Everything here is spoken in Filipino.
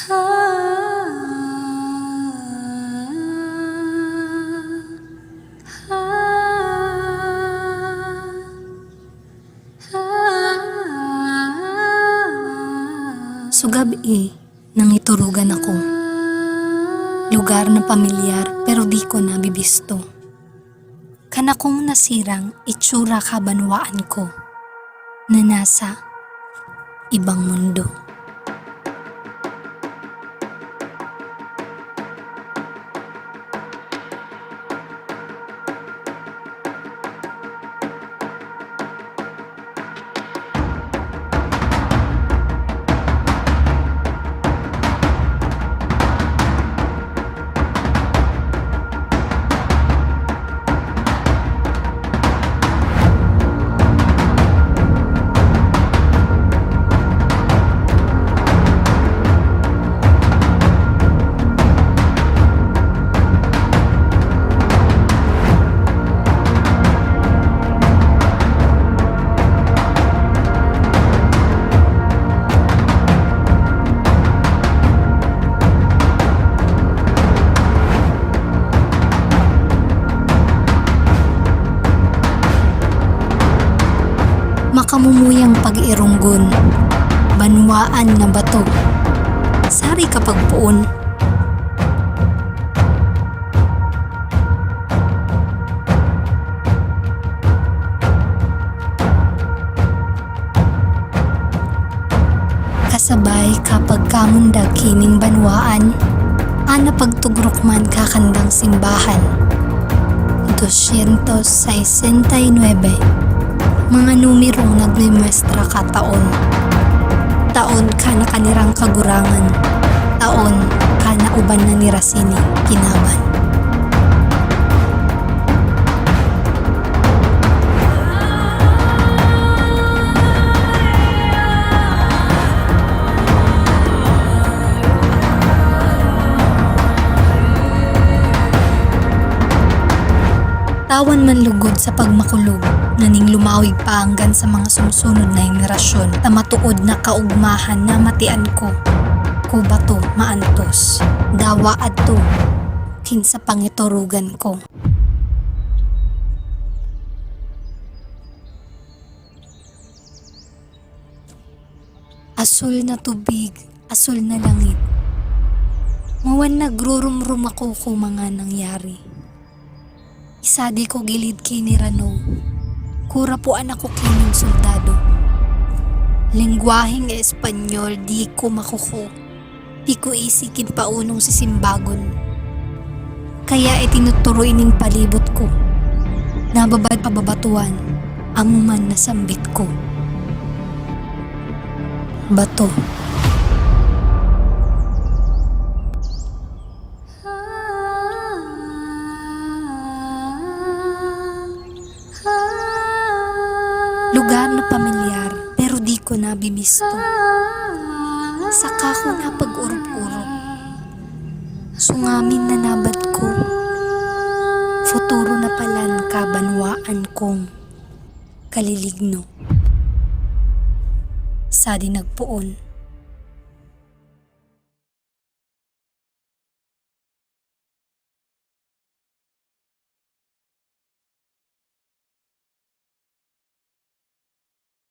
So gabi, nangiturugan ako. Lugar na pamilyar pero di ko nabibisto. Kanakong nasirang itsura kabanwaan ko na nasa ibang mundo. Makamumuyang pag-irunggon, banwaan na bato, sari kapag puon. Kasabay kapag kamundag kining banwaan, ana pagtugrok man kakandang simbahan. 269 mga numerong nagmemestra ka taon. Taon ka na kanirang kagurangan. Taon ka na uban na ni Rasini kinaban. Tawan man lugod sa pagmakulog, naning lumawig pa hanggan sa mga sumusunod na henerasyon na matuod na kaugmahan na matian ko. Ko bato maantos, dawa adto, kinsa pangiturugan ko. Asul na tubig, asul na langit. Mawan nagrurumrum ako ko mga nangyari. Isa di ko gilid kini Rano, kura po anak ko kining soldado. Lengguaheng Espanyol di ko makuko, di ko isikin paunong si Simbagon. Kaya itinuturo ining palibot ko, nababad pababatuan, amuman na sambit ko. Bato. Lugar na pamilyar pero di ko nabibisto. Saka ko na pag-urup-urup. Sungamin na nabad ko. Futuro na palan kabanwaan kong kaliligno. Sa di nagpuon.